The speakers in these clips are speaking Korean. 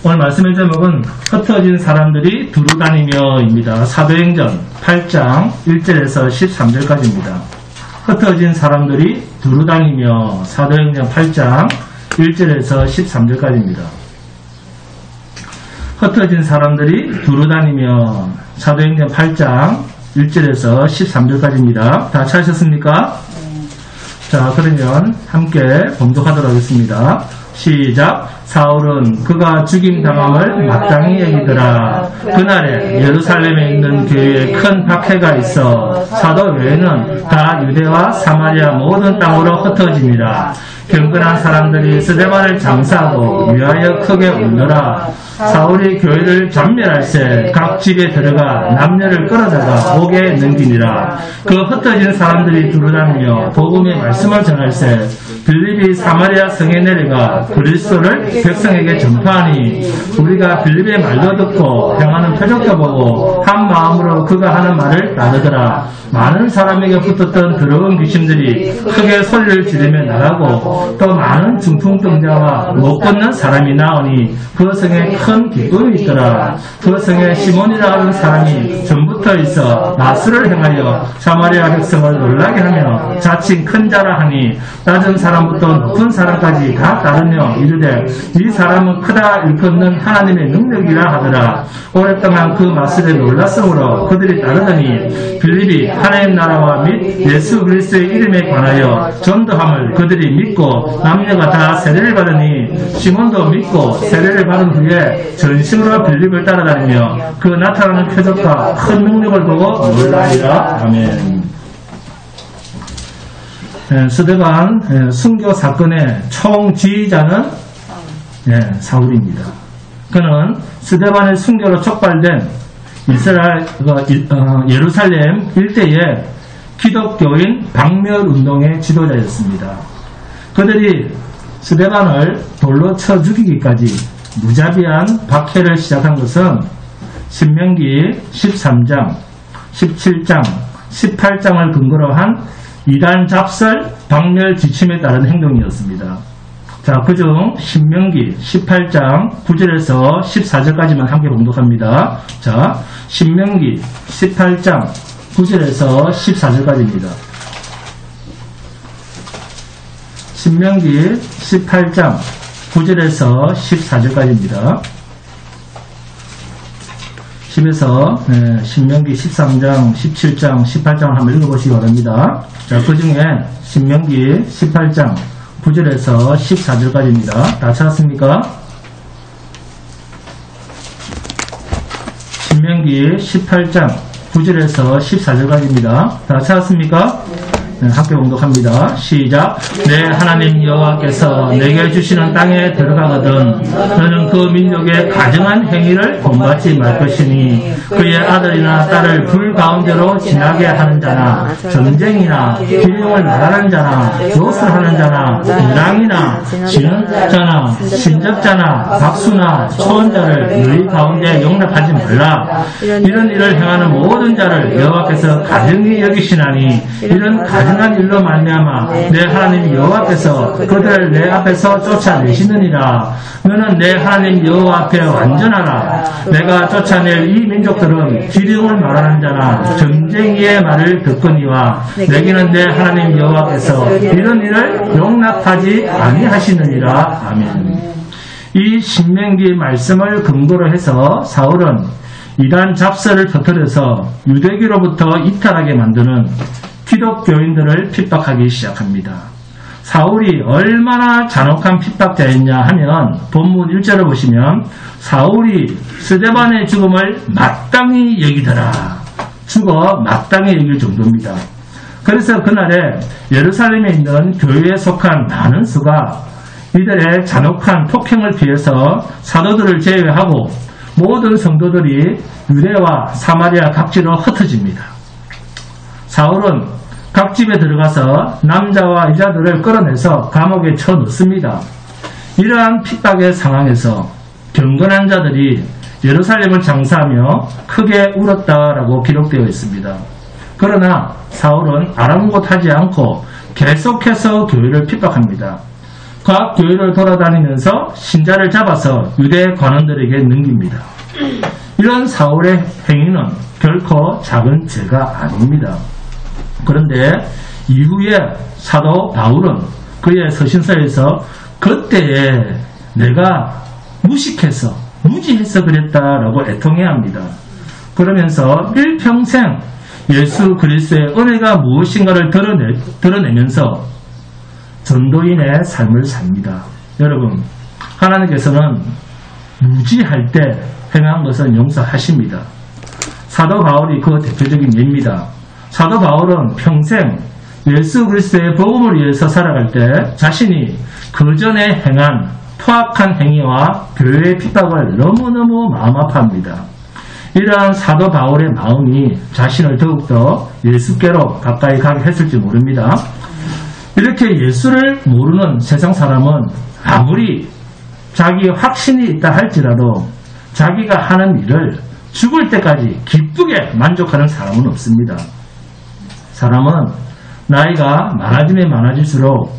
오늘 말씀의 제목은 흩어진 사람들이 두루다니며입니다. 사도행전 8장 1절에서 13절까지입니다. 흩어진 사람들이 두루다니며. 사도행전 8장 1절에서 13절까지입니다. 흩어진 사람들이 두루다니며. 사도행전 8장 1절에서 13절까지입니다. 다 찾으셨습니까? 자, 그러면 함께 봉독하도록 하겠습니다. 시작. 사울은 그가 죽임당함을 마땅히 여기더라. 그날에 예루살렘에 있는 교회에 큰 박해가 있어 사도 외에는 다 유대와 사마리아 모든 땅으로 흩어지니라. 경건한 사람들이 스데반을 장사하고 위하여 크게 울더라. 사울이 교회를 전멸할새 각 집에 들어가 남녀를 끌어다가 옥에 넘기니라. 그 흩어진 사람들이 두루다니며 복음의 말씀을 전할새 빌립이 사마리아 성에 내려가 그리스도를 백성에게 전파하니 우리가 빌립의 말도 듣고 행하는 표적도 보고 한 마음으로 그가 하는 말을 따르더라. 많은 사람에게 붙었던 더러운 귀신들이 크게 소리를 지르며 나가고 또 많은 중풍병자와 못 걷는 사람이 나오니 그 성에 큰 기쁨이 있더라. 그 성에 시몬이라 하는 사람이 전부터 있어 나스를 행하여 사마리아 백성을 놀라게 하며 자칭 큰 자라 하니 낮은 사람부터 높은 사람까지 다 따르며 이르되 이 사람은 크다 일컫는 하나님의 능력이라 하더라. 오랫동안 그 말씀에 놀랐으므로 그들이 따르더니 빌립이 하나님 나라와 및 예수 그리스도의 이름에 관하여 전도함을 그들이 믿고 남녀가 다 세례를 받으니 시몬도 믿고 세례를 받은 후에 전심으로 빌립을 따라다니며 그 나타나는 표적과 큰 능력을 보고 놀라니라. 아멘. 스데반 순교 사건의 총지휘자는 사울입니다. 그는 스데반의 순교로 촉발된 이스라엘 예루살렘 일대의 기독교인 박멸운동의 지도자였습니다. 그들이 스데반을 돌로 쳐 죽이기까지 무자비한 박해를 시작한 것은 신명기 13장, 17장, 18장을 근거로 한 이단 잡설 박멸 지침에 따른 행동이었습니다. 자, 그중 신명기 18장 9절에서 14절까지만 함께 봉독합니다. 자, 신명기 18장 9절에서 14절까지입니다. 신명기 18장 9절에서 14절까지입니다. 10에서 신명기 13장, 17장, 18장을 한번 읽어보시기 바랍니다. 자, 그 중에 신명기 18장 9절에서 14절까지입니다. 다 찾았습니까? 신명기 18장 9절에서 14절까지입니다. 다 찾았습니까? 함께 봉독합니다. 시작. 내 하나님 여호와께서 내게 주시는 땅에 들어가거든 너는 그 민족의 가증한 행위를 본받지 말 것이니 그의 아들이나 딸을 불 가운데로 지나게 하는 자나 전쟁이나 기름을 말하는 자나 롯을 하는 자나 무당이나 지는 자나 신접자나 박수나 초혼자를 너희 가운데 용납하지 말라. 이런 일을 행하는 모든 자를 여호와께서 가증히 여기시나니 이런 가증한 일로 말미암아 내 하나님 여호와께서 그들을 내 앞에서 쫓아내시느니라. 너는 내 하나님 여호와 앞에 완전하라. 내가 쫓아낼 이 민족들은 기름을 말하는 자나 전쟁이의 말을 듣거니와 내게는 내 하나님 여호와께서 이런 일을 용납하지 아니하시느니라. 아멘. 이 신명기 말씀을 근거로 해서 사울은 이단 잡설을 터뜨려서 유대교로부터 이탈하게 만드는 기독교인들을 핍박하기 시작합니다. 사울이 얼마나 잔혹한 핍박자였냐 하면 본문 1절을 보시면 사울이 스데반의 죽음을 마땅히 여기더라. 죽어 마땅히 여길 정도입니다. 그래서 그날에 예루살렘에 있는 교회에 속한 많은 수가 이들의 잔혹한 폭행을 피해서 사도들을 제외하고 모든 성도들이 유대와 사마리아 각지로 흩어집니다. 사울은 각 집에 들어가서 남자와 여자들을 끌어내서 감옥에 쳐넣습니다. 이러한 핍박의 상황에서 경건한 자들이 예루살렘을 장사하며 크게 울었다라고 기록되어 있습니다. 그러나 사울은 아랑곳하지 않고 계속해서 교회를 핍박합니다. 각 교회를 돌아다니면서 신자를 잡아서 유대 관원들에게 넘깁니다. 이런 사울의 행위는 결코 작은 죄가 아닙니다. 그런데 이후에 사도 바울은 그의 서신서에서 그때에 내가 무지해서 그랬다라고 애통해합니다. 그러면서 일평생 예수 그리스도의 은혜가 무엇인가를 드러내면서 전도인의 삶을 삽니다. 여러분, 하나님께서는 무지할 때 행한 것은 용서하십니다. 사도 바울이 그 대표적인 예입니다. 사도 바울은 평생 예수 그리스도의 복음을 위해서 살아갈 때 자신이 그 전에 행한 포악한 행위와 교회의 핍박을 너무너무 마음 아파합니다. 이러한 사도 바울의 마음이 자신을 더욱더 예수께로 가까이 가게 했을지 모릅니다. 이렇게 예수를 모르는 세상 사람은 아무리 자기의 확신이 있다 할지라도 자기가 하는 일을 죽을 때까지 기쁘게 만족하는 사람은 없습니다. 사람은 나이가 많아지면 많아질수록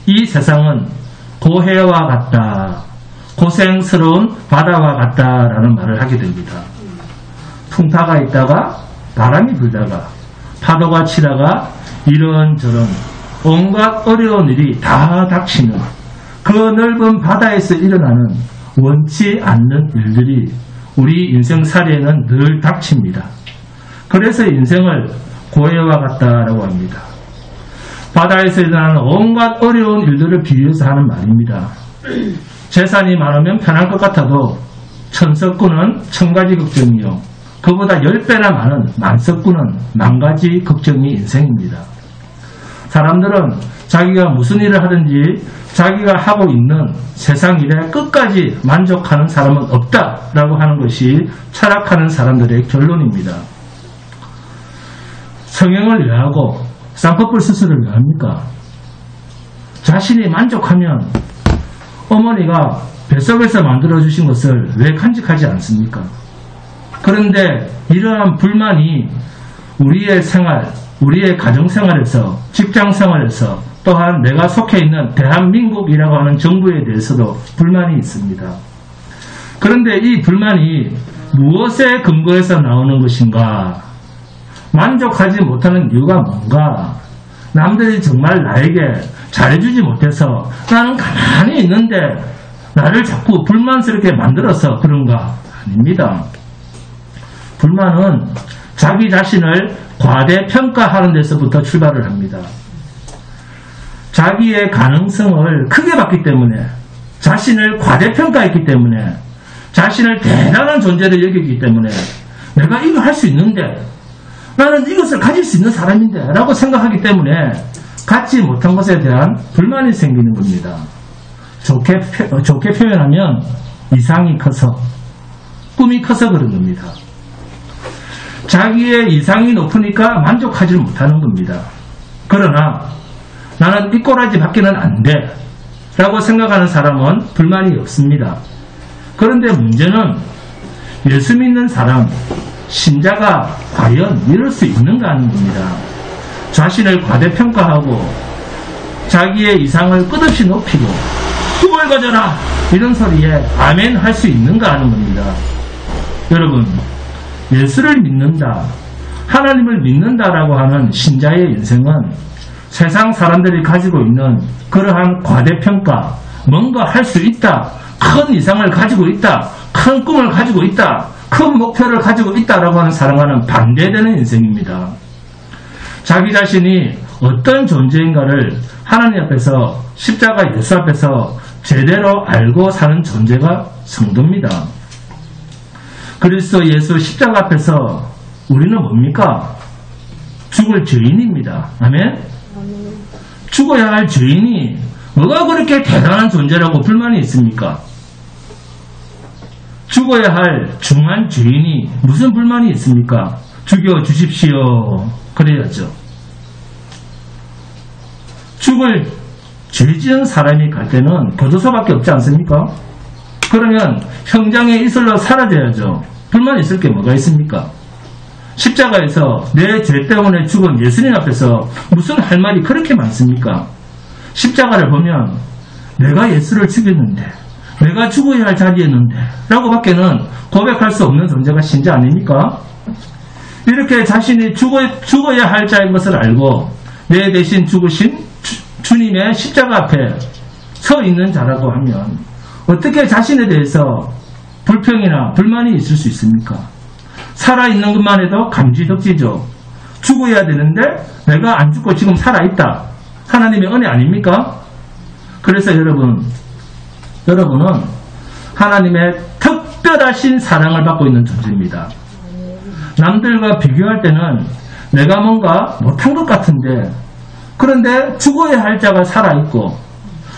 이 세상은 고해와 같다, 고생스러운 바다와 같다라는 말을 하게 됩니다. 풍파가 있다가 바람이 불다가 파도가 치다가 이런저런 온갖 어려운 일이 다 닥치는 그 넓은 바다에서 일어나는 원치 않는 일들이 우리 인생살이에는 늘 닥칩니다. 그래서 인생을 고해와 같다라고 합니다. 바다에서 일어나는 온갖 어려운 일들을 비유해서 하는 말입니다. 재산이 많으면 편할 것 같아도 천석구는 천가지 걱정이요, 그보다 10배나 많은 만석구는 만가지 걱정이 인생입니다. 사람들은 자기가 무슨 일을 하든지 자기가 하고 있는 세상 일에 끝까지 만족하는 사람은 없다라고 하는 것이 철학하는 사람들의 결론입니다. 성형을 왜 하고 쌍꺼풀 수술을 왜 합니까? 자신이 만족하면 어머니가 뱃속에서 만들어주신 것을 왜 간직하지 않습니까? 그런데 이러한 불만이 우리의 생활, 우리의 가정생활에서, 직장생활에서, 또한 내가 속해 있는 대한민국이라고 하는 정부에 대해서도 불만이 있습니다. 그런데 이 불만이 무엇에 근거해서 나오는 것인가? 만족하지 못하는 이유가 뭔가? 남들이 정말 나에게 잘해주지 못해서 나는 가만히 있는데 나를 자꾸 불만스럽게 만들어서 그런가? 아닙니다. 불만은 자기 자신을 과대평가하는 데서부터 출발을 합니다. 자기의 가능성을 크게 봤기 때문에, 자신을 과대평가했기 때문에, 자신을 대단한 존재로 여기기 때문에 내가 이거 할 수 있는데, 나는 이것을 가질 수 있는 사람인데 라고 생각하기 때문에 갖지 못한 것에 대한 불만이 생기는 겁니다. 좋게 표현하면 이상이 커서, 꿈이 커서 그런 겁니다. 자기의 이상이 높으니까 만족하지 못하는 겁니다. 그러나 나는 이 꼬라지 밖에는 안 돼 라고 생각하는 사람은 불만이 없습니다. 그런데 문제는 예수 믿는 사람, 신자가 과연 이럴 수 있는가 하는 겁니다. 자신을 과대평가하고 자기의 이상을 끝없이 높이고 꿈을 가져라 이런 소리에 아멘 할 수 있는가 하는 겁니다. 여러분, 예수를 믿는다, 하나님을 믿는다라고 하는 신자의 인생은 세상 사람들이 가지고 있는 그러한 과대평가, 뭔가 할 수 있다, 큰 이상을 가지고 있다, 큰 꿈을 가지고 있다, 큰 목표를 가지고 있다라고 하는 사람과는 반대되는 인생입니다. 자기 자신이 어떤 존재인가를 하나님 앞에서, 십자가 예수 앞에서 제대로 알고 사는 존재가 성도입니다. 그리스도 예수 십자가 앞에서 우리는 뭡니까? 죽을 죄인입니다. 아멘? 죽어야 할 죄인이 뭐가 그렇게 대단한 존재라고 불만이 있습니까? 죽어야 할 중한 죄인이 무슨 불만이 있습니까? 죽여주십시오. 그래야죠. 죽을 죄 지은 사람이 갈 때는 교도소밖에 없지 않습니까? 그러면 형장에 이슬러 사라져야죠. 불만 있을 게 뭐가 있습니까? 십자가에서 내 죄 때문에 죽은 예수님 앞에서 무슨 할 말이 그렇게 많습니까? 십자가를 보면 내가 예수를 죽였는데, 내가 죽어야 할 자리였는데 라고 밖에는 고백할 수 없는 존재가 신자 아닙니까? 이렇게 자신이 죽어야 할 자인 것을 알고 내 대신 죽으신 주님의 십자가 앞에 서 있는 자라고 하면 어떻게 자신에 대해서 불평이나 불만이 있을 수 있습니까? 살아있는 것만 해도 감지덕지죠. 죽어야 되는데 내가 안 죽고 지금 살아있다. 하나님의 은혜 아닙니까? 그래서 여러분은 하나님의 특별하신 사랑을 받고 있는 존재입니다. 남들과 비교할 때는 내가 뭔가 못한 것 같은데, 그런데 죽어야 할 자가 살아있고,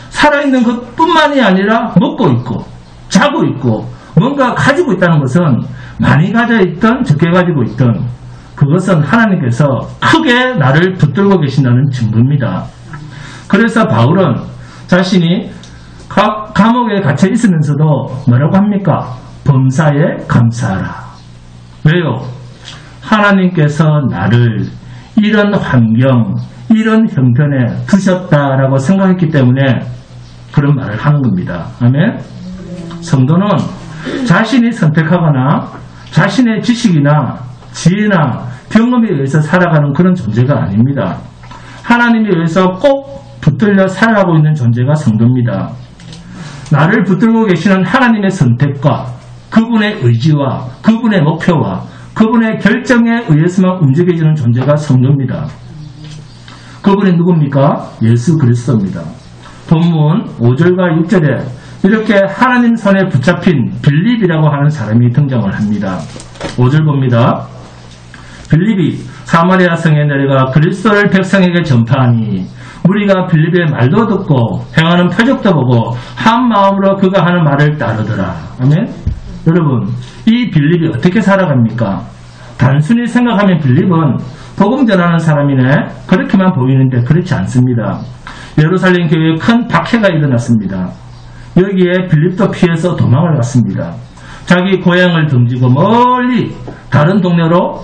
살아있는 것뿐만이 아니라 먹고 있고 자고 있고 뭔가 가지고 있다는 것은 많이 가져 있던 적게 가지고 있던 그것은 하나님께서 크게 나를 붙들고 계신다는 증거입니다. 그래서 바울은 자신이 감옥에 갇혀 있으면서도 뭐라고 합니까? 범사에 감사하라. 왜요? 하나님께서 나를 이런 환경, 이런 형편에 두셨다라고 생각했기 때문에 그런 말을 하는 겁니다. 아멘? 성도는 자신이 선택하거나 자신의 지식이나 지혜나 경험에 의해서 살아가는 그런 존재가 아닙니다. 하나님에 의해서 꼭 붙들려 살아가고 있는 존재가 성도입니다. 나를 붙들고 계시는 하나님의 선택과 그분의 의지와 그분의 목표와 그분의 결정에 의해서만 움직여지는 존재가 성도입니다. 그분이 누굽니까? 예수 그리스도입니다. 본문 5절과 6절에 이렇게 하나님 손에 붙잡힌 빌립이라고 하는 사람이 등장을 합니다. 5절 봅니다. 빌립이 사마리아 성에 내려가 그리스도를 백성에게 전파하니 무리가 빌립의 말도 듣고 행하는 표적도 보고 한 마음으로 그가 하는 말을 따르더라. 아멘. 여러분, 이 빌립이 어떻게 살아갑니까? 단순히 생각하면 빌립은 복음 전하는 사람이네 그렇게만 보이는데 그렇지 않습니다. 예루살렘 교회에 큰 박해가 일어났습니다. 여기에 빌립도 피해서 도망을 갔습니다. 자기 고향을 등지고 멀리 다른 동네로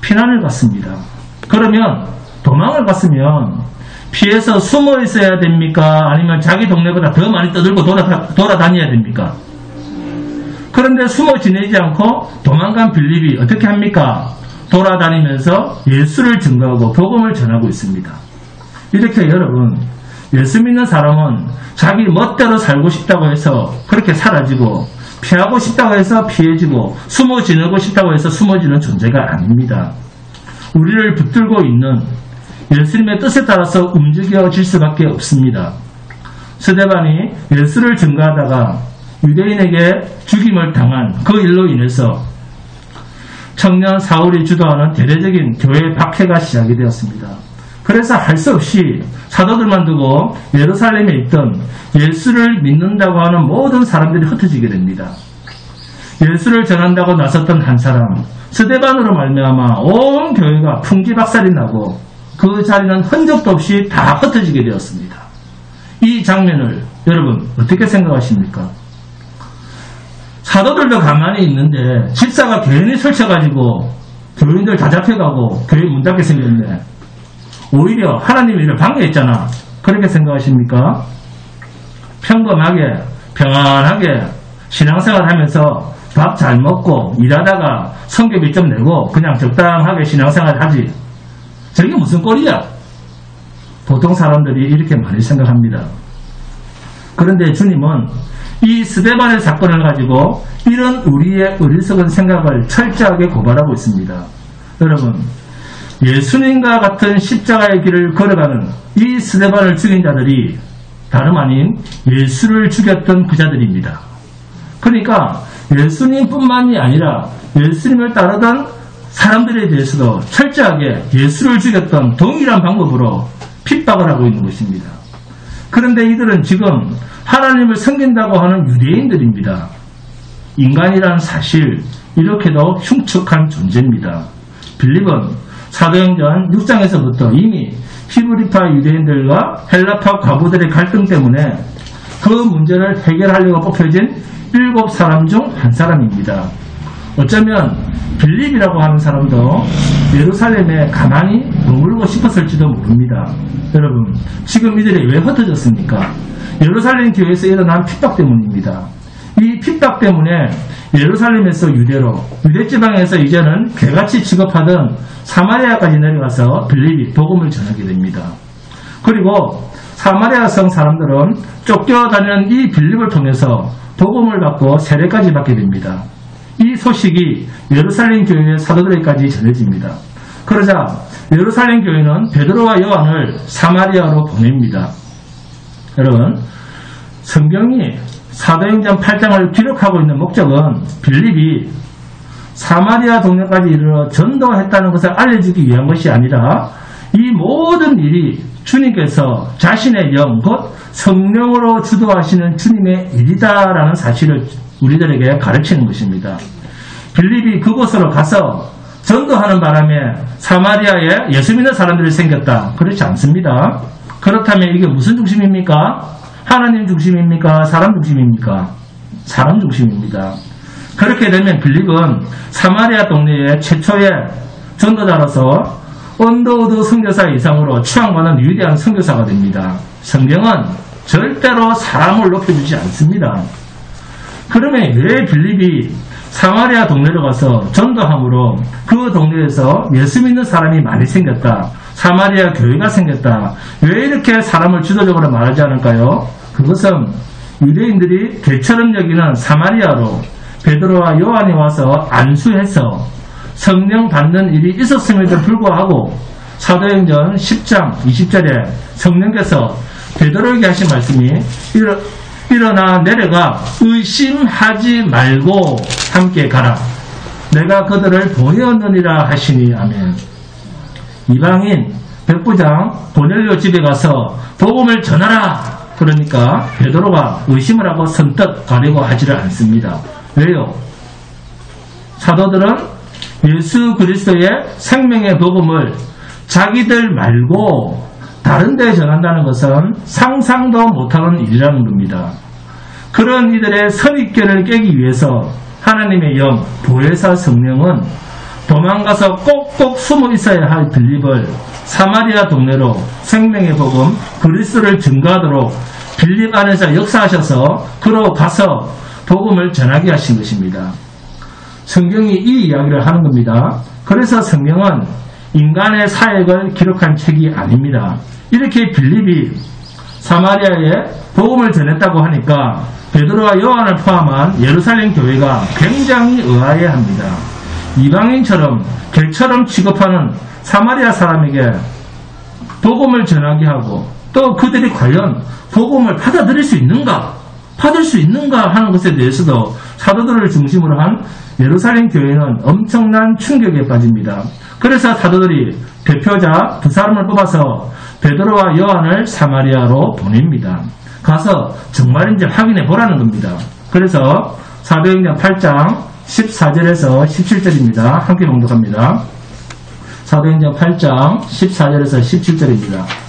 피난을 갔습니다. 그러면 도망을 갔으면 피해서 숨어 있어야 됩니까? 아니면 자기 동네보다 더 많이 떠들고 돌아다녀야 됩니까? 그런데 숨어 지내지 않고 도망간 빌립이 어떻게 합니까? 돌아다니면서 예수를 증거하고 복음을 전하고 있습니다. 이렇게 여러분, 예수 믿는 사람은 자기 멋대로 살고 싶다고 해서 그렇게 사라지고 피하고 싶다고 해서 피해지고 숨어 지내고 싶다고 해서 숨어지는 존재가 아닙니다. 우리를 붙들고 있는 예수님의 뜻에 따라서 움직여질 수밖에 없습니다. 스데반이 예수를 증거하다가 유대인에게 죽임을 당한 그 일로 인해서 청년 사울이 주도하는 대대적인 교회 박해가 시작이 되었습니다. 그래서 할 수 없이 사도들만 두고 예루살렘에 있던 예수를 믿는다고 하는 모든 사람들이 흩어지게 됩니다. 예수를 전한다고 나섰던 한 사람 스데반으로 말미암아 온 교회가 풍지박살이 나고 그 자리는 흔적도 없이 다 흩어지게 되었습니다. 이 장면을 여러분 어떻게 생각하십니까? 사도들도 가만히 있는데 집사가 괜히 설쳐가지고 교인들 다 잡혀가고 교회 문 닫게 생겼네. 오히려 하나님이 이를 방해했잖아. 그렇게 생각하십니까? 평범하게 평안하게 신앙생활 하면서 밥 잘 먹고 일하다가 성교비 좀 내고 그냥 적당하게 신앙생활 하지. 저게 무슨 꼴이야? 보통 사람들이 이렇게 많이 생각합니다. 그런데 주님은 이 스데반의 사건을 가지고 이런 우리의 어리석은 생각을 철저하게 고발하고 있습니다. 여러분, 예수님과 같은 십자가의 길을 걸어가는 이 스데반을 죽인 자들이 다름 아닌 예수를 죽였던 그 자들입니다. 그러니까 예수님뿐만이 아니라 예수님을 따르던 사람들에 대해서도 철저하게 예수를 죽였던 동일한 방법으로 핍박을 하고 있는 것입니다. 그런데 이들은 지금 하나님을 섬긴다고 하는 유대인들입니다. 인간이란 사실 이렇게도 흉측한 존재입니다. 빌립은 사도행전 6장에서부터 이미 히브리파 유대인들과 헬라파 과부들의 갈등 때문에 그 문제를 해결하려고 뽑혀진 7사람 중 한 사람입니다. 어쩌면 빌립이라고 하는 사람도 예루살렘에 가만히 머물고 싶었을지도 모릅니다. 여러분, 지금 이들이 왜 흩어졌습니까? 예루살렘 교회에서 일어난 핍박 때문입니다. 이 핍박 때문에 예루살렘에서 유대지방에서 이제는 개같이 취급하던 사마리아까지 내려가서 빌립이 복음을 전하게 됩니다. 그리고 사마리아 성 사람들은 쫓겨다니는 이 빌립을 통해서 복음을 받고 세례까지 받게 됩니다. 이 소식이 예루살렘 교회의 사도들에게까지 전해집니다. 그러자 예루살렘 교회는 베드로와 요한을 사마리아로 보냅니다. 여러분, 성경이 사도행전 8장을 기록하고 있는 목적은 빌립이 사마리아 동네까지 이르러 전도했다는 것을 알려주기 위한 것이 아니라 이 모든 일이 주님께서 자신의 영, 곧 성령으로 주도하시는 주님의 일이다라는 사실을 우리들에게 가르치는 것입니다. 빌립이 그곳으로 가서 전도하는 바람에 사마리아에 예수 믿는 사람들이 생겼다. 그렇지 않습니다. 그렇다면 이게 무슨 중심입니까? 하나님 중심입니까? 사람 중심입니까? 사람 중심입니다. 그렇게 되면 빌립은 사마리아 동네의 최초의 전도자로서 언더우드 선교사 이상으로 추앙받는 위대한 선교사가 됩니다. 성경은 절대로 사람을 높여주지 않습니다. 그러면 왜 빌립이 사마리아 동네로 가서 전도함으로 그 동네에서 예수 믿는 사람이 많이 생겼다, 사마리아 교회가 생겼다, 왜 이렇게 사람을 주도적으로 말하지 않을까요? 그것은 유대인들이 개처럼 여기는 사마리아로 베드로와 요한이 와서 안수해서 성령 받는 일이 있었음에도 불구하고 사도행전 10장 20절에 성령께서 베드로에게 하신 말씀이 일어나 내려가 의심하지 말고 함께 가라. 내가 그들을 보내었느니라 하시니. 아멘. 이방인 백부장 고넬료 집에 가서 복음을 전하라. 그러니까 베드로가 의심을 하고 선뜻 가려고 하지를 않습니다. 왜요? 사도들은 예수 그리스도의 생명의 복음을 자기들 말고 다른 데 전한다는 것은 상상도 못하는 일이라는 겁니다. 그런 이들의 선입견을 깨기 위해서 하나님의 영, 보혜사 성령은 도망가서 꼭꼭 숨어 있어야 할 빌립을 사마리아 동네로 생명의 복음, 그리스도를 증거하도록 빌립 안에서 역사하셔서 그로 가서 복음을 전하게 하신 것입니다. 성경이 이 이야기를 하는 겁니다. 그래서 성경은 인간의 사역을 기록한 책이 아닙니다. 이렇게 빌립이 사마리아에 복음을 전했다고 하니까 베드로와 요한을 포함한 예루살렘 교회가 굉장히 의아해합니다. 이방인처럼 개처럼 취급하는 사마리아 사람에게 복음을 전하게 하고 또 그들이 과연 복음을 받아들일 수 있는가, 받을 수 있는가 하는 것에 대해서도 사도들을 중심으로 한 예루살렘 교회는 엄청난 충격에 빠집니다. 그래서 사도들이 대표자 두 사람을 뽑아서 베드로와 요한을 사마리아로 보냅니다. 가서 정말인지 확인해 보라는 겁니다. 그래서 사도행전 8장 14절에서 17절입니다. 함께 봉독합니다. 사도행전 8장 14절에서 17절입니다.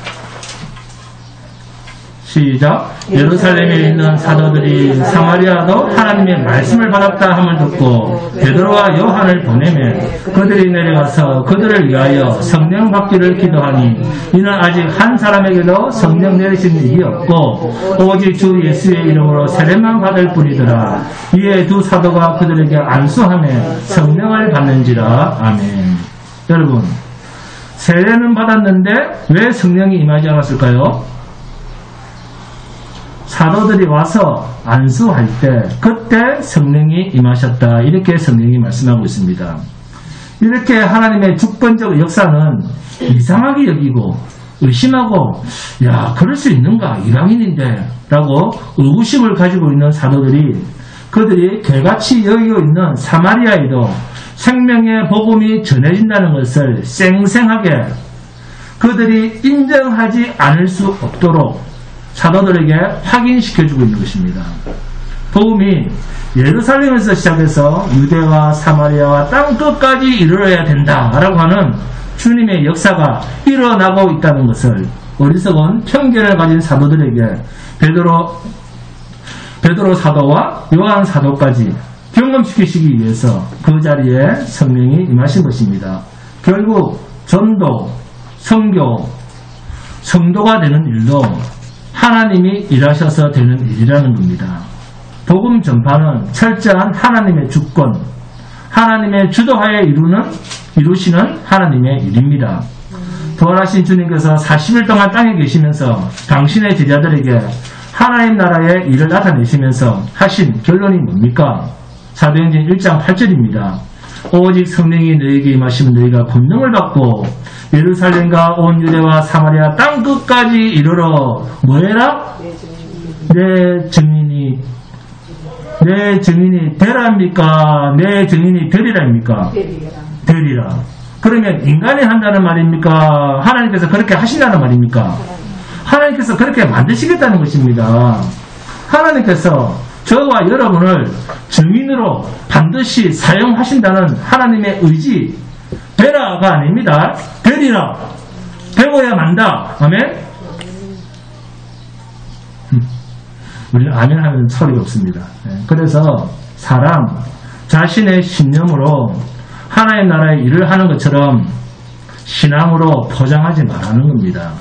시작. 예루살렘에 있는 사도들이 사마리아도 하나님의 말씀을 받았다 함을 듣고 베드로와 요한을 보내매 그들이 내려가서 그들을 위하여 성령 받기를 기도하니 이는 아직 한 사람에게도 성령 내리신 일이 없고 오직 주 예수의 이름으로 세례만 받을 뿐이더라. 이에 두 사도가 그들에게 안수하며 성령을 받는지라. 아멘. 여러분, 세례는 받았는데 왜 성령이 임하지 않았을까요? 사도들이 와서 안수할 때 그때 성령이 임하셨다. 이렇게 성령이 말씀하고 있습니다. 이렇게 하나님의 주권적 역사는 이상하게 여기고 의심하고 야, 그럴 수 있는가? 이방인인데 라고 의구심을 가지고 있는 사도들이 그들이 개같이 여기고 있는 사마리아에도 생명의 복음이 전해진다는 것을 쌩쌩하게 그들이 인정하지 않을 수 없도록 사도들에게 확인시켜주고 있는 것입니다. 복음이 예루살렘에서 시작해서 유대와 사마리아와 땅끝까지 이르러야 된다라고 하는 주님의 역사가 일어나고 있다는 것을 어리석은 편견을 가진 사도들에게 베드로 사도와 요한 사도까지 경험시키시기 위해서 그 자리에 성령이 임하신 것입니다. 결국 전도, 선교, 성도가 되는 일도 하나님이 일하셔서 되는 일이라는 겁니다. 복음 전파는 철저한 하나님의 주권, 하나님의 주도하에 이루시는 하나님의 일입니다. 부활하신 주님께서 40일 동안 땅에 계시면서 당신의 제자들에게 하나님 나라의 일을 나타내시면서 하신 결론이 뭡니까? 사도행전 1장 8절입니다. 오직 성령이 너희에게 임하시면 너희가 권능을 받고 예루살렘과 온 유대와 사마리아 땅 끝까지 이르러 뭐해라? 내 증인이 되라입니까? 내 증인이 되리라입니까? 되리라. 그러면 인간이 한다는 말입니까? 하나님께서 그렇게 하신다는 말입니까? 하나님께서 그렇게 만드시겠다는 것입니다. 하나님께서 저와 여러분을 증인으로 반드시 사용하신다는 하나님의 의지, 되라가 아닙니다. 되리라. 되고야 만다. 아멘? 우리는 아멘 하면 소리가 없습니다. 그래서 사람 자신의 신념으로 하나님 나라의 일을 하는 것처럼 신앙으로 포장하지 말라는 겁니다.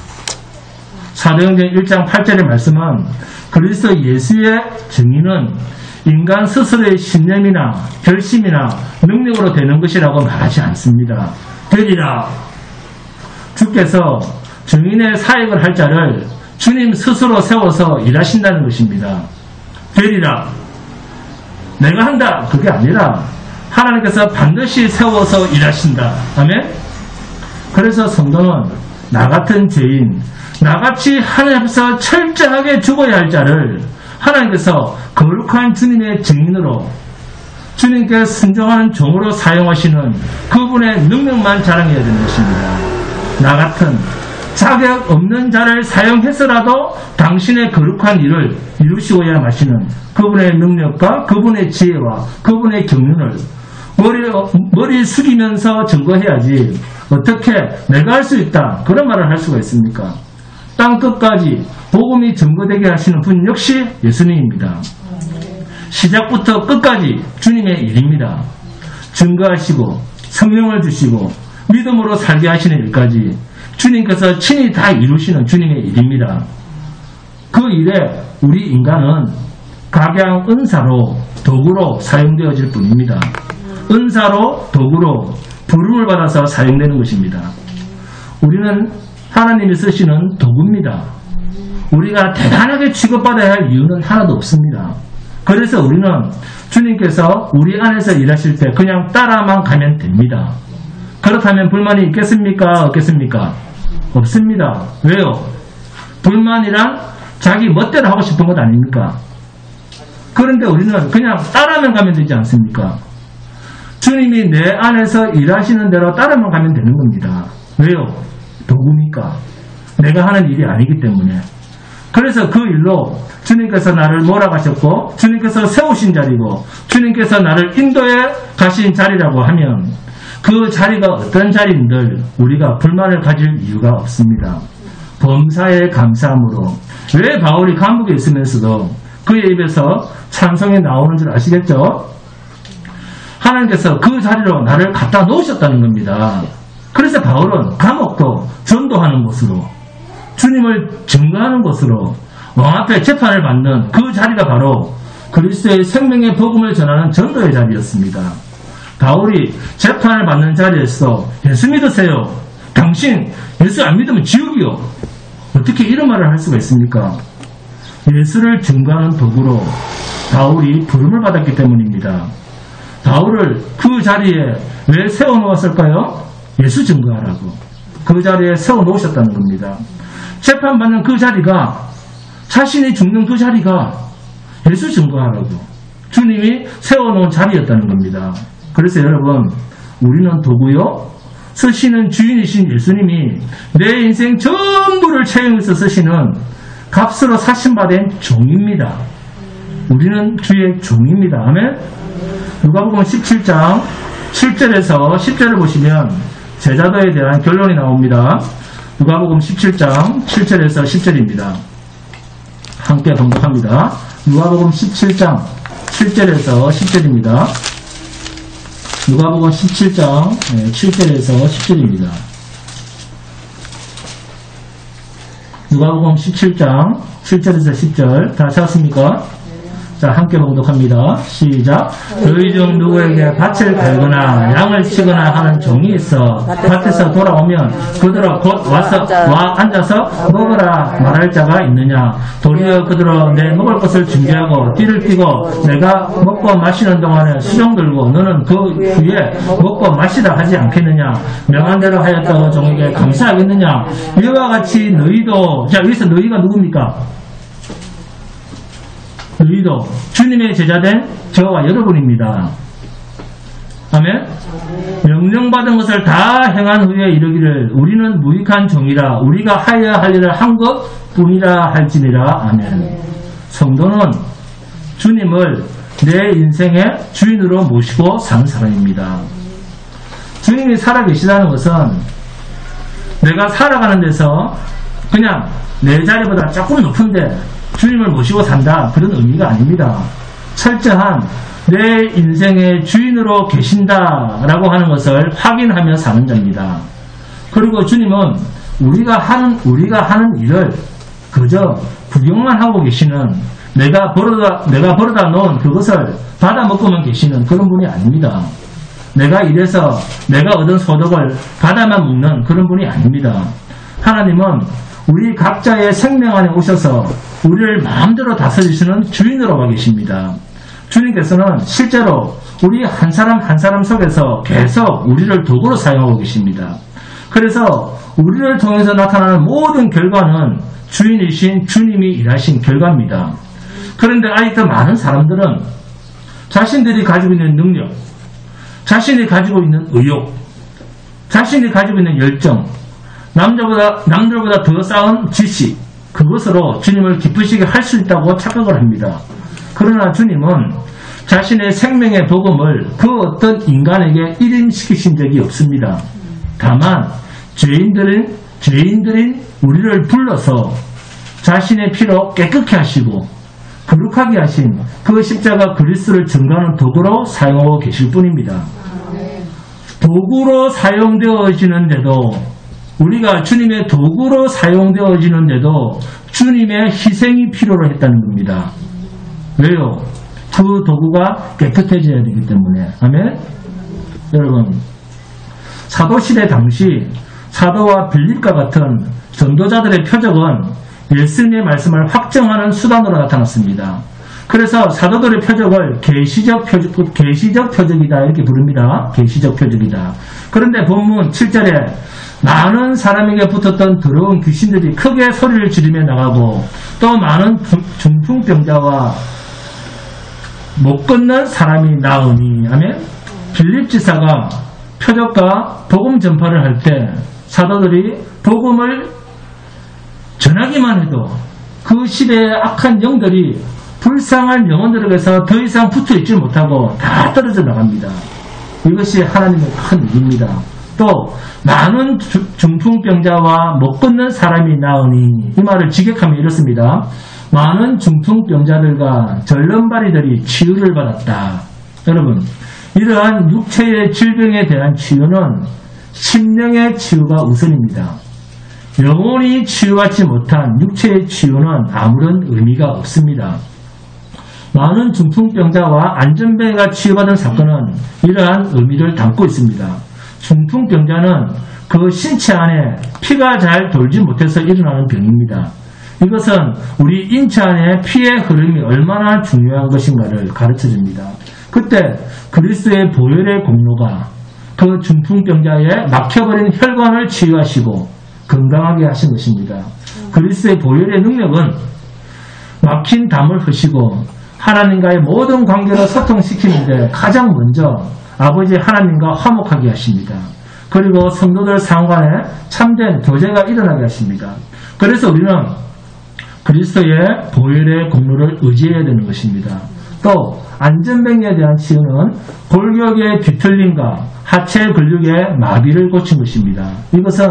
사도행전 1장 8절의 말씀은 그리스도 예수의 증인은 인간 스스로의 신념이나 결심이나 능력으로 되는 것이라고 말하지 않습니다. 되리라. 주께서 증인의 사역을 할 자를 주님 스스로 세워서 일하신다는 것입니다. 되리라. 내가 한다. 그게 아니라 하나님께서 반드시 세워서 일하신다. 아멘? 그래서 성도는 나 같은 죄인, 나같이 하나님 앞에서 철저하게 죽어야 할 자를 하나님께서 거룩한 주님의 증인으로 주님께 순종하는 종으로 사용하시는 그분의 능력만 자랑해야 되는 것입니다. 나 같은 자격 없는 자를 사용해서라도 당신의 거룩한 일을 이루시고야 마시는 그분의 능력과 그분의 지혜와 그분의 경륜을 머리 숙이면서 증거해야지 어떻게 내가 할 수 있다 그런 말을 할 수가 있습니까? 땅 끝까지 복음이 증거되게 하시는 분 역시 예수님입니다. 시작부터 끝까지 주님의 일입니다. 증거하시고 성령을 주시고 믿음으로 살게 하시는 일까지 주님께서 친히 다 이루시는 주님의 일입니다. 그 일에 우리 인간은 각양 은사로 도구로 사용되어질 뿐입니다. 은사로 도구로 부름을 받아서 사용되는 것입니다. 우리는 하나님이 쓰시는 도구입니다. 우리가 대단하게 취급받아야 할 이유는 하나도 없습니다. 그래서 우리는 주님께서 우리 안에서 일하실 때 그냥 따라만 가면 됩니다. 그렇다면 불만이 있겠습니까? 없겠습니까? 없습니다. 왜요? 불만이란 자기 멋대로 하고 싶은 것 아닙니까? 그런데 우리는 그냥 따라만 가면 되지 않습니까? 주님이 내 안에서 일하시는 대로 따라만 가면 되는 겁니다. 왜요? 도구니까. 내가 하는 일이 아니기 때문에. 그래서 그 일로 주님께서 나를 몰아가셨고 주님께서 세우신 자리고 주님께서 나를 인도해 가신 자리라고 하면 그 자리가 어떤 자리인들 우리가 불만을 가질 이유가 없습니다. 범사에 감사함으로. 왜 바울이 감옥에 있으면서도 그의 입에서 찬송이 나오는 줄 아시겠죠? 하나님께서 그 자리로 나를 갖다 놓으셨다는 겁니다. 그래서 바울은 감옥도 전도하는 곳으로 주님을 증거하는 곳으로 왕 앞에 재판을 받는 그 자리가 바로 그리스도의 생명의 복음을 전하는 전도의 자리였습니다. 바울이 재판을 받는 자리에서 예수 믿으세요. 당신 예수 안 믿으면 지옥이요. 어떻게 이런 말을 할 수가 있습니까? 예수를 증거하는 도구로 바울이 부름을 받았기 때문입니다. 바울을 그 자리에 왜 세워놓았을까요? 예수 증거하라고. 그 자리에 세워놓으셨다는 겁니다. 재판받는 그 자리가 자신이 죽는 그 자리가 예수 증거하라고 주님이 세워놓은 자리였다는 겁니다. 그래서 여러분 우리는 도구요 쓰시는 주인이신 예수님이 내 인생 전부를 채용해서 쓰시는 값으로 사신받은 종입니다. 우리는 주의 종입니다. 아멘. 누가복음 17장 7절에서 10절을 보시면 제자도에 대한 결론이 나옵니다. 누가복음 17장 7절에서 10절입니다. 함께 봉독합니다. 누가복음 17장 7절에서 10절입니다. 누가복음 17장 7절에서 10절입니다. 누가복음 17장 7절에서 10절 다 찾았습니까? 자, 함께 봉독합니다. 시작. 너희 중 누구에게 밭을 갈거나 양을 치거나 하는 종이 있어 밭에서 돌아오면 그들아 곧 와 앉아서 먹으라 말할 자가 있느냐? 도리어 그들아 내 먹을 것을 준비하고 띠를 띠고 내가 먹고 마시는 동안에 수종 들고 너는 그 후에 먹고 마시라 하지 않겠느냐? 명한 대로 하였다고 종에게 감사하겠느냐? 이와 같이 너희도, 자, 여기서 너희가 누굽니까? 너희도 주님의 제자된 저와 여러분입니다. 아멘. 명령받은 것을 다 행한 후에 이르기를 우리는 무익한 종이라 우리가 하여야 할 일을 한 것뿐이라 할지니라. 아멘. 성도는 주님을 내 인생의 주인으로 모시고 사는 사람입니다. 주님이 살아계시다는 것은 내가 살아가는 데서 그냥 내 자리보다 조금 높은데 주님을 모시고 산다, 그런 의미가 아닙니다. 철저한 내 인생의 주인으로 계신다라고 하는 것을 확인하며 사는 자입니다. 그리고 주님은 우리가 하는 일을 그저 구경만 하고 계시는, 내가 벌어다 놓은 그것을 받아 먹고만 계시는 그런 분이 아닙니다. 내가 일해서 내가 얻은 소득을 받아만 먹는 그런 분이 아닙니다. 하나님은 우리 각자의 생명 안에 오셔서 우리를 마음대로 다스리시는 주인으로 와 계십니다. 주님께서는 실제로 우리 한 사람 한 사람 속에서 계속 우리를 도구로 사용하고 계십니다. 그래서 우리를 통해서 나타나는 모든 결과는 주인이신 주님이 일하신 결과입니다. 그런데 아직도 많은 사람들은 자신들이 가지고 있는 능력, 자신이 가지고 있는 의욕, 자신이 가지고 있는 열정, 남들보다 더 쌓은 지식, 그것으로 주님을 기쁘시게 할 수 있다고 착각을 합니다. 그러나 주님은 자신의 생명의 복음을 그 어떤 인간에게 일임시키신 적이 없습니다. 다만 죄인들인 우리를 불러서 자신의 피로 깨끗게 하시고 거룩하게 하신 그 십자가 그리스도를 증거하는 도구로 사용하고 계실 뿐입니다. 도구로 사용되어지는데도, 우리가 주님의 도구로 사용되어지는데도 주님의 희생이 필요로 했다는 겁니다. 왜요? 그 도구가 깨끗해져야 되기 때문에. 아멘? 여러분, 사도시대 당시 사도와 빌립과 같은 전도자들의 표적은 예수님의 말씀을 확정하는 수단으로 나타났습니다. 그래서 사도들의 표적을 계시적 표적이다 이렇게 부릅니다. 계시적 표적이다. 그런데 본문 7절에 많은 사람에게 붙었던 더러운 귀신들이 크게 소리를 지르며 나가고 또 많은 중풍병자와 못 걷는 사람이 나으니. 아멘. 빌립 지사가 표적과 복음 전파를 할 때 사도들이 복음을 전하기만 해도 그 시대의 악한 영들이 불쌍한 영혼들에게서 더 이상 붙어있지 못하고 다 떨어져 나갑니다. 이것이 하나님의 큰 일입니다. 또 많은 중풍병자와 못 걷는 사람이 나으니, 이 말을 직역하면 이렇습니다. 많은 중풍병자들과 절름발이들이 치유를 받았다. 여러분, 이러한 육체의 질병에 대한 치유는 심령의 치유가 우선입니다. 영혼이 치유받지 못한 육체의 치유는 아무런 의미가 없습니다. 많은 중풍병자와 안전병이가 치유받은 사건은 이러한 의미를 담고 있습니다. 중풍병자는 그 신체 안에 피가 잘 돌지 못해서 일어나는 병입니다. 이것은 우리 인체 안에 피의 흐름이 얼마나 중요한 것인가를 가르쳐줍니다. 그때 그리스도의 보혈의 공로가 그 중풍병자의 막혀버린 혈관을 치유하시고 건강하게 하신 것입니다. 그리스도의 보혈의 능력은 막힌 담을 흐시고 하나님과의 모든 관계를 소통시키는데 가장 먼저 아버지 하나님과 화목하게 하십니다. 그리고 성도들 상관에 참된 교제가 일어나게 하십니다. 그래서 우리는 그리스도의 보혈의 공로를 의지해야 되는 것입니다. 또 안전병에 대한 치유는 골격의 뒤틀림과 하체 근육의 마비를 고친 것입니다. 이것은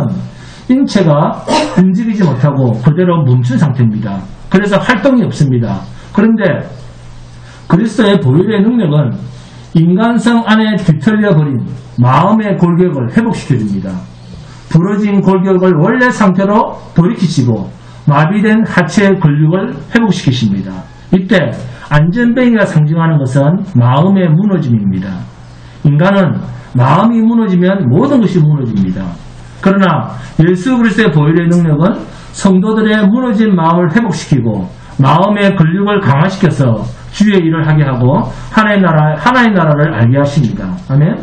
인체가 움직이지 못하고 그대로 멈춘 상태입니다. 그래서 활동이 없습니다. 그런데 그리스도의 보혈의 능력은 인간성 안에 뒤틀려버린 마음의 골격을 회복시켜줍니다. 부러진 골격을 원래 상태로 돌이키시고 마비된 하체의 근육을 회복시키십니다. 이때 안전뱅이가 상징하는 것은 마음의 무너짐입니다. 인간은 마음이 무너지면 모든 것이 무너집니다. 그러나 예수 그리스도의 보혈의 능력은 성도들의 무너진 마음을 회복시키고 마음의 근육을 강화시켜서 주의 일을 하게 하고 하나의 나라를 알게 하십니다. 아멘.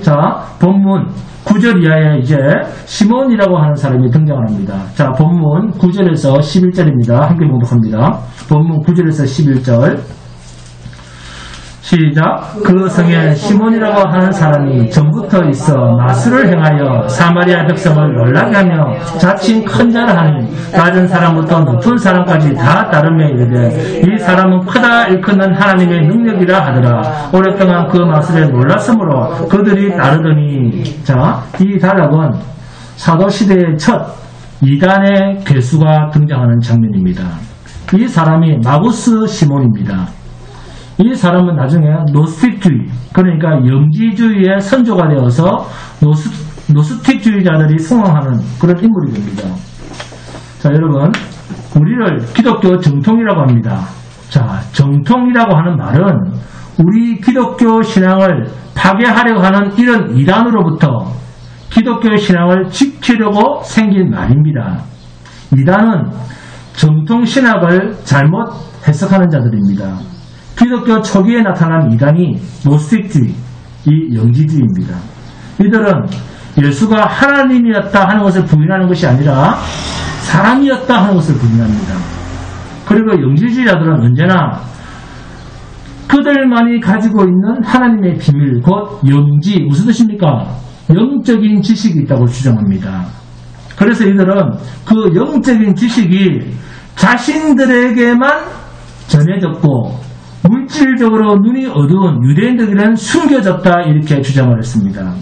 자, 본문 9절 이하에 이제 시몬이라고 하는 사람이 등장합니다. 자, 본문 9절에서 11절입니다. 함께 봉독합니다. 본문 9절에서 11절. 시작. 그 성에 시몬이라고 하는 사람이 전부터 있어 마술을 행하여 사마리아 백성을 놀라게 하며 자칭 큰 자라 하니 낮은 사람부터 높은 사람까지 다 따르며 이르되 이 사람은 크다 일컫는 하나님의 능력이라 하더라. 오랫동안 그 마술에 놀랐으므로 그들이 따르더니. 자, 이 단락은 사도시대의 첫 이단의 괴수가 등장하는 장면입니다. 이 사람이 마구스 시몬입니다. 이 사람은 나중에 노스틱주의, 그러니까 영지주의의 선조가 되어서 노스틱주의자들이 성황하는 그런 인물이 됩니다. 자, 여러분, 우리를 기독교 정통이라고 합니다. 자, 정통이라고 하는 말은 우리 기독교 신앙을 파괴하려고 하는 이런 이단으로부터 기독교 신앙을 지키려고 생긴 말입니다. 이단은 정통 신학을 잘못 해석하는 자들입니다. 기독교 초기에 나타난 이단이 노스틱주의, 이 영지주의입니다. 이들은 예수가 하나님이었다 하는 것을 부인하는 것이 아니라 사람이었다 하는 것을 부인합니다. 그리고 영지주의자들은 언제나 그들만이 가지고 있는 하나님의 비밀, 곧 영지, 무슨 뜻입니까? 영적인 지식이 있다고 주장합니다. 그래서 이들은 그 영적인 지식이 자신들에게만 전해졌고 물질적으로 눈이 어두운 유대인들에게는 숨겨졌다, 이렇게 주장을 했습니다.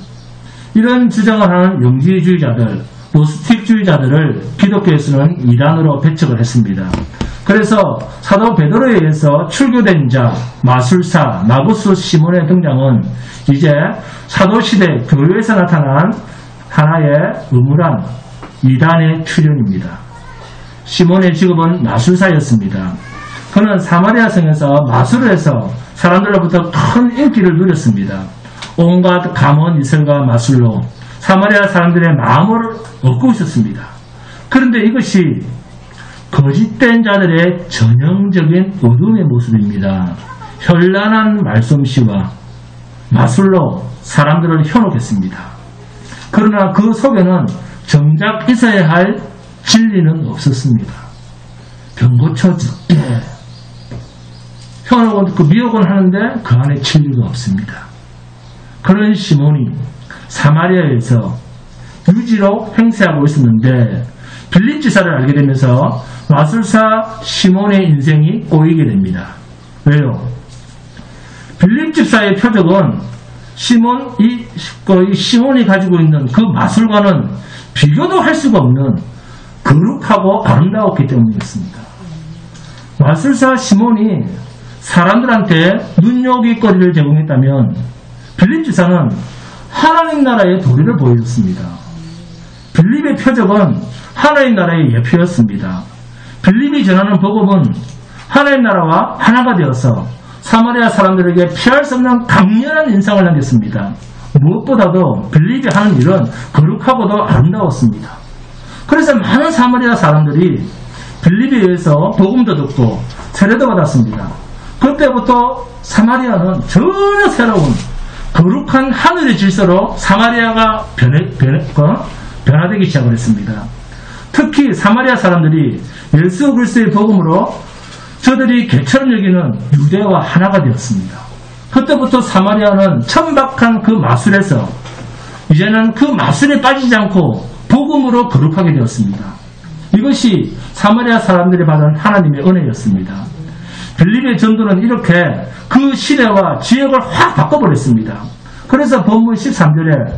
이런 주장을 하는 영지주의자들, 노스틱주의자들을 기독교에서는 이단으로 배척을 했습니다. 그래서 사도 베드로에 의해서 출교된 자, 마술사, 마구스 시몬의 등장은 이제 사도시대 교회에서 나타난 하나의 음울한 이단의 출현입니다. 시몬의 직업은 마술사였습니다. 그는 사마리아 성에서 마술을 해서 사람들로부터 큰 인기를 누렸습니다. 온갖 감언 이설과 마술로 사마리아 사람들의 마음을 얻고 있었습니다. 그런데 이것이 거짓된 자들의 전형적인 어둠의 모습입니다. 현란한 말솜씨와 마술로 사람들을 현혹했습니다. 그러나 그 속에는 정작 있어야 할 진리는 없었습니다. 병 고쳐 죽게 현혹은 그 미혹은 하는데 그 안에 진리가 없습니다. 그런 시몬이 사마리아에서 유지로 행세하고 있었는데 빌립 지사를 알게 되면서 마술사 시몬의 인생이 꼬이게 됩니다. 왜요? 빌립 집사의 표적은 시몬이 가지고 있는 그 마술과는 비교도 할 수가 없는 거룩하고 아름다웠기 때문이었습니다. 마술사 시몬이 사람들한테 눈요깃거리를 제공했다면 빌립 지사는 하나님 나라의 도리를 보여줬습니다. 빌립의 표적은 하나님 나라의 예표였습니다. 빌립이 전하는 복음은 하나님 나라와 하나가 되어서 사마리아 사람들에게 피할 수 없는 강렬한 인상을 남겼습니다. 무엇보다도 빌립이 하는 일은 거룩하고도 아름다웠습니다. 그래서 많은 사마리아 사람들이 빌립에 의해서 복음도 듣고 세례도 받았습니다. 그때부터 사마리아는 전혀 새로운 거룩한 하늘의 질서로 사마리아가 변화되기 시작을 했습니다. 특히 사마리아 사람들이 예수 그리스도의 복음으로 저들이 개처럼 여기는 유대와 하나가 되었습니다. 그때부터 사마리아는 천박한 그 마술에서 이제는 그 마술에 빠지지 않고 복음으로 거룩하게 되었습니다. 이것이 사마리아 사람들이 받은 하나님의 은혜였습니다. 빌립의 전도는 이렇게 그 시대와 지역을 확 바꿔버렸습니다. 그래서 본문 13절에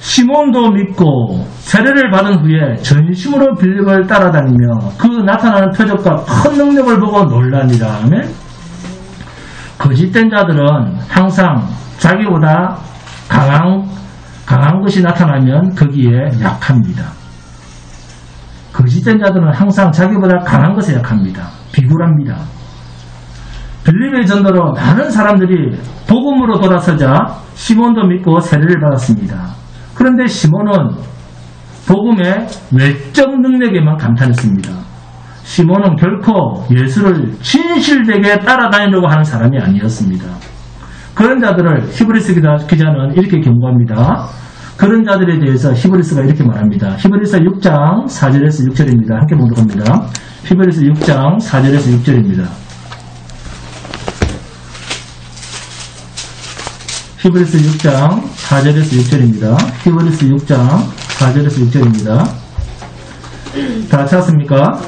시몬도 믿고 세례를 받은 후에 전심으로 빌립을 따라다니며 그 나타나는 표적과 큰 능력을 보고 놀라니라. 거짓된 자들은 항상 자기보다 강한 것이 나타나면 거기에 약합니다. 거짓된 자들은 항상 자기보다 강한 것에 약합니다. 비굴합니다. 빌립의 전도로 많은 사람들이 복음으로 돌아서자 시몬도 믿고 세례를 받았습니다. 그런데 시몬은 복음의 외적 능력에만 감탄했습니다. 시몬은 결코 예수를 진실되게 따라다니려고 하는 사람이 아니었습니다. 그런 자들을 히브리서 기자는 이렇게 경고합니다. 그런 자들에 대해서 히브리서가 이렇게 말합니다. 히브리서 6장 4절에서 6절입니다. 함께 봉독합니다. 히브리서 6장 4절에서 6절입니다. 히브리서 6장 4절에서 6절입니다. 히브리서 6장 4절에서 6절입니다. 다 찾았습니까?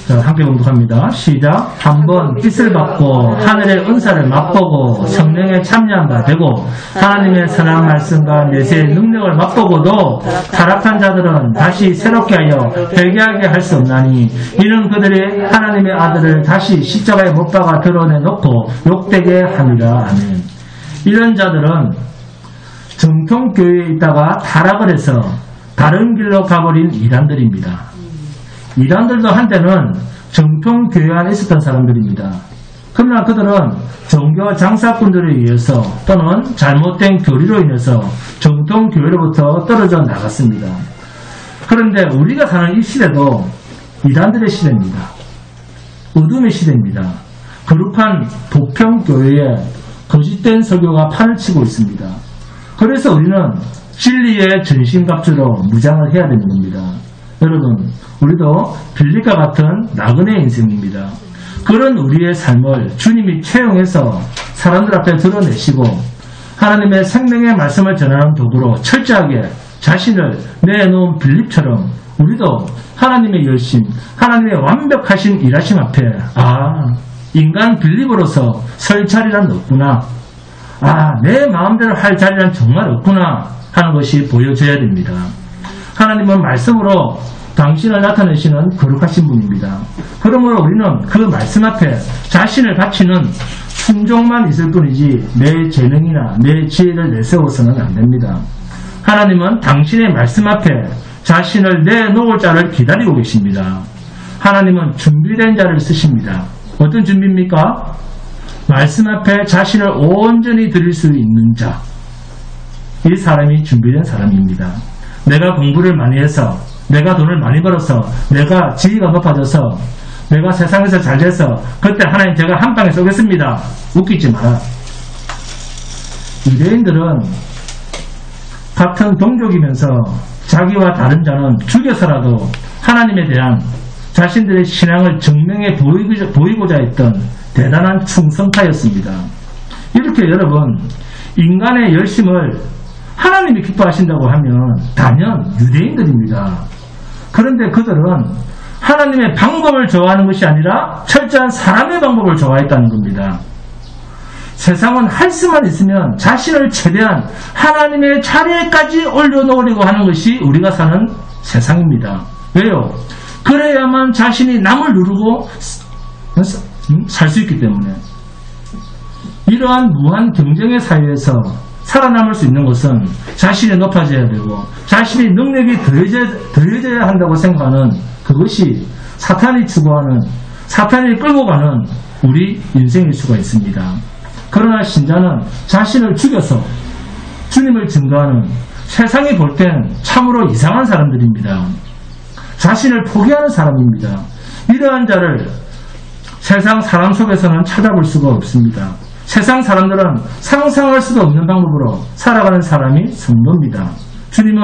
자, 함께 봉독합니다. 시작. 한번 빛을 받고 하늘의 은사를 맛보고 성령에 참여한 바 되고 하나님의 선한 말씀과 내세의 능력을 맛보고도 타락한 자들은 다시 새롭게 하여 회개하게 할 수 없나니 이는 그들이 하나님의 아들을 다시 십자가에 못 박아 드러내놓고 욕되게 하니라. 아멘. 이런 자들은 정통교회에 있다가 타락을 해서 다른 길로 가버린 이단들입니다. 이단들도 한때는 정통교회 안에 있었던 사람들입니다. 그러나 그들은 종교 장사꾼들에 의해서 또는 잘못된 교리로 인해서 정통교회로부터 떨어져 나갔습니다. 그런데 우리가 사는 이 시대도 이단들의 시대입니다. 어둠의 시대입니다. 거룩한 보편교회에 거짓된 설교가 판을 치고 있습니다. 그래서 우리는 진리의 전신갑주로 무장을 해야 되는 겁니다. 여러분, 우리도 빌립과 같은 나그네 인생입니다. 그런 우리의 삶을 주님이 채용해서 사람들 앞에 드러내시고 하나님의 생명의 말씀을 전하는 도구로 철저하게 자신을 내놓은 빌립처럼 우리도 하나님의 열심, 하나님의 완벽하신 일하심 앞에 인간 빌립으로서 설 자리란 없구나. 내 마음대로 할 자리란 정말 없구나 하는 것이 보여져야 됩니다. 하나님은 말씀으로 당신을 나타내시는 거룩하신 분입니다. 그러므로 우리는 그 말씀 앞에 자신을 바치는 순종만 있을 뿐이지 내 재능이나 내 지혜를 내세워서는 안 됩니다. 하나님은 당신의 말씀 앞에 자신을 내놓을 자를 기다리고 계십니다. 하나님은 준비된 자를 쓰십니다. 어떤 준비입니까? 말씀 앞에 자신을 온전히 드릴 수 있는 자. 이 사람이 준비된 사람입니다. 내가 공부를 많이 해서, 내가 돈을 많이 벌어서, 내가 지위가 높아져서, 내가 세상에서 잘 돼서 그때 하나님 제가 한 방에 쏘겠습니다. 웃기지 마라. 유대인들은 같은 동족이면서 자기와 다른 자는 죽여서라도 하나님에 대한 자신들의 신앙을 증명해 보이고자 했던 대단한 충성파였습니다. 이렇게 여러분, 인간의 열심을 하나님이 기뻐하신다고 하면 단연 유대인들입니다. 그런데 그들은 하나님의 방법을 좋아하는 것이 아니라 철저한 사람의 방법을 좋아했다는 겁니다. 세상은 할 수만 있으면 자신을 최대한 하나님의 자리에까지 올려놓으려고 하는 것이 우리가 사는 세상입니다. 왜요? 그래야만 자신이 남을 누르고 살 수 있기 때문에. 이러한 무한 경쟁의 사회에서 살아남을 수 있는 것은 자신이 높아져야 되고 자신의 능력이 더해져야 한다고 생각하는 그것이 사탄이 추구하는, 사탄이 끌고 가는 우리 인생일 수가 있습니다. 그러나 신자는 자신을 죽여서 주님을 증거하는, 세상이 볼 땐 참으로 이상한 사람들입니다. 자신을 포기하는 사람입니다. 이러한 자를 세상 사람 속에서는 찾아볼 수가 없습니다. 세상 사람들은 상상할 수도 없는 방법으로 살아가는 사람이 성도입니다. 주님은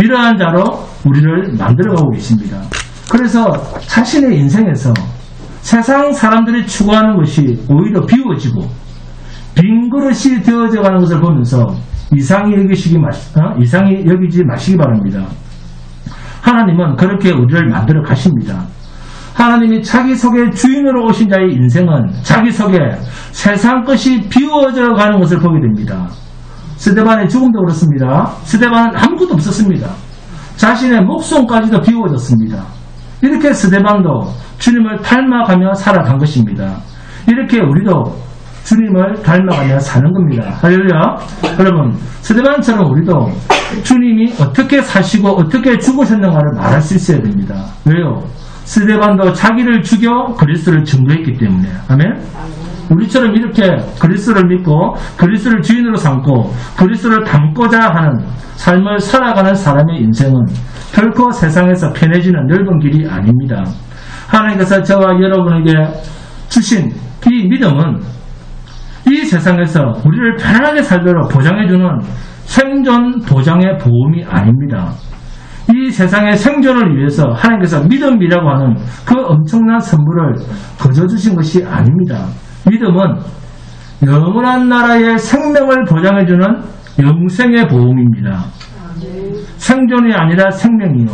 이러한 자로 우리를 만들어가고 계십니다. 그래서 자신의 인생에서 세상 사람들이 추구하는 것이 오히려 비워지고 빈 그릇이 되어져 가는 것을 보면서 이상히 여기지 마시기 바랍니다. 하나님은 그렇게 우리를 만들어 가십니다. 하나님이 자기 속에 주인으로 오신 자의 인생은 자기 속에 세상 것이 비워져 가는 것을 보게 됩니다. 스데반의 죽음도 그렇습니다. 스데반은 아무것도 없었습니다. 자신의 목숨까지도 비워졌습니다. 이렇게 스데반도 주님을 닮아가며 살아간 것입니다. 이렇게 우리도 주님을 닮아가며 사는 겁니다. 할렐루야. 여러분, 스데반처럼 우리도 주님이 어떻게 사시고 어떻게 죽으셨는가를 말할 수 있어야 됩니다. 왜요? 스데반도 자기를 죽여 그리스도를 증거했기 때문에. 아멘. 우리처럼 이렇게 그리스도를 믿고 그리스도를 주인으로 삼고 그리스도를 닮고자 하는 삶을 살아가는 사람의 인생은 결코 세상에서 편해지는 넓은 길이 아닙니다. 하나님께서 저와 여러분에게 주신 이 믿음은 이 세상에서 우리를 편안하게 살도록 보장해주는 생존 보장의 보험이 아닙니다. 이 세상의 생존을 위해서 하나님께서 믿음이라고 하는 그 엄청난 선물을 거저주신 것이 아닙니다. 믿음은 영원한 나라의 생명을 보장해주는 영생의 보험입니다. 생존이 아니라 생명이요.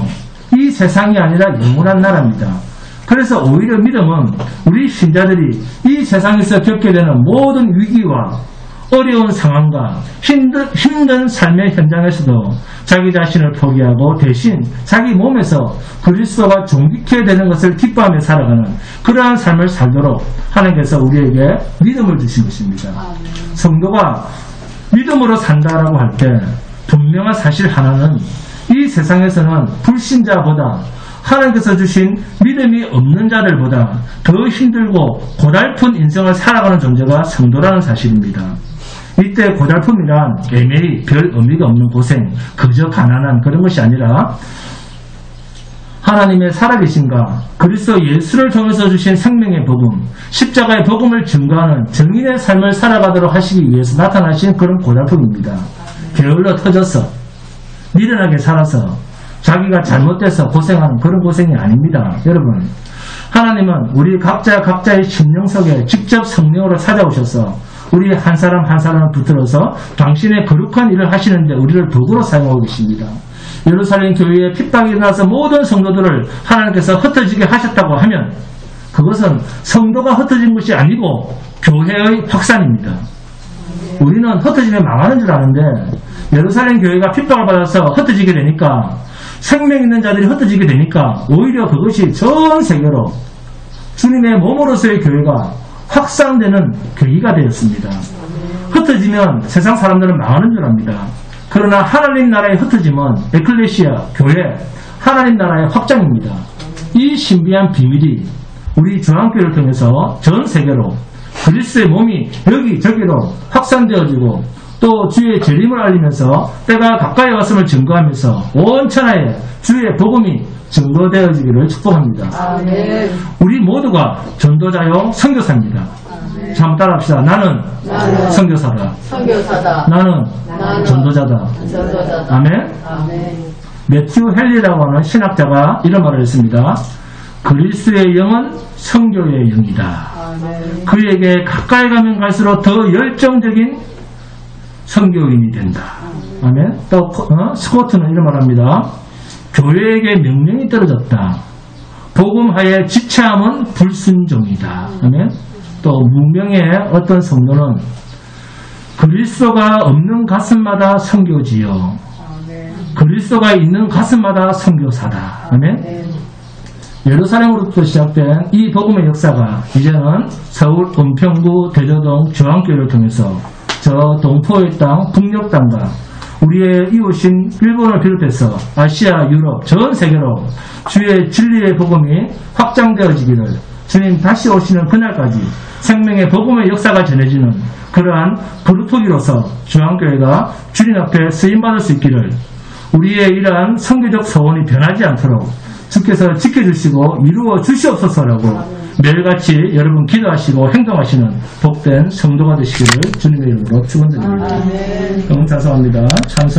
이 세상이 아니라 영원한 나라입니다. 그래서 오히려 믿음은 우리 신자들이 이 세상에서 겪게 되는 모든 위기와 어려운 상황과 힘든 삶의 현장에서도 자기 자신을 포기하고 대신 자기 몸에서 그리스도가 존귀케 되는 것을 기뻐하며 살아가는 그러한 삶을 살도록 하나님께서 우리에게 믿음을 주신 것입니다. 성도가 믿음으로 산다라고 할 때 분명한 사실 하나는 이 세상에서는 불신자보다 하나님께서 주신 믿음이 없는 자들보다 더 힘들고 고달픈 인생을 살아가는 존재가 성도라는 사실입니다. 이때 고달픔이란 애매히 별 의미가 없는 고생, 그저 가난한 그런 것이 아니라 하나님의 살아계신가 그리스도 예수를 통해서 주신 생명의 복음, 십자가의 복음을 증거하는 증인의 삶을 살아가도록 하시기 위해서 나타나신 그런 고달픔입니다. 게을러 터져서 미련하게 살아서 자기가 잘못돼서 고생하는 그런 고생이 아닙니다. 여러분, 하나님은 우리 각자의 심령 속에 직접 성령으로 찾아오셔서 우리 한 사람 한 사람을 붙들어서 당신의 거룩한 일을 하시는데 우리를 도구로 사용하고 계십니다. 예루살렘 교회에 핍박이 일어나서 모든 성도들을 하나님께서 흩어지게 하셨다고 하면 그것은 성도가 흩어진 것이 아니고 교회의 확산입니다. 우리는 흩어지면 망하는 줄 아는데 예루살렘 교회가 핍박을 받아서 흩어지게 되니까 생명 있는 자들이 흩어지게 되니까 오히려 그것이 전 세계로 주님의 몸으로서의 교회가 확산되는 계기가 되었습니다. 흩어지면 세상 사람들은 망하는 줄 압니다. 그러나 하나님 나라의 흩어짐은 에클레시아, 교회, 하나님 나라의 확장입니다. 이 신비한 비밀이 우리 중앙교회를 통해서 전 세계로 그리스도의 몸이 여기저기로 확산되어지고 또 주의 재림을 알리면서 때가 가까이 왔음을 증거하면서 온 천하에 주의 복음이 증거되어지기를 축복합니다. 아멘. 우리 모두가 전도자요 선교사입니다. 자, 한번 따라합시다. 나는 선교사다. 나는 전도자다. 아멘. 매튜 헨리라고 하는 신학자가 이런 말을 했습니다. 그리스도의 영은 선교의 영이다. 아멘. 그에게 가까이 가면 갈수록 더 열정적인 선교인이 된다. 아멘. 또 스코트는 이런 말합니다. 교회에게 명령이 떨어졌다. 복음하에 지체함은 불순종이다. 아멘. 또 무명의 어떤 성도는 그리스도가 없는 가슴마다 선교지요. 그리스도가 있는 가슴마다 선교사다. 아멘. 예루살렘으로부터 시작된 이 복음의 역사가 이제는 서울 은평구 대저동 중앙교회를 통해서 저 동포의 땅 북녘 땅과 우리의 이웃인 일본을 비롯해서 아시아, 유럽, 전 세계로 주의 진리의 복음이 확장되어지기를 주님 다시 오시는 그날까지 생명의 복음의 역사가 전해지는 그러한 거루토기로서 중앙교회가 주님 앞에 쓰임받을 수 있기를 우리의 이러한 선교적 소원이 변하지 않도록 주께서 지켜주시고 이루어 주시옵소서라고 매일같이 여러분 기도하시고 행동하시는 복된 성도가 되시기를 주님의 이름으로 축원드립니다. 감사합니다. 찬송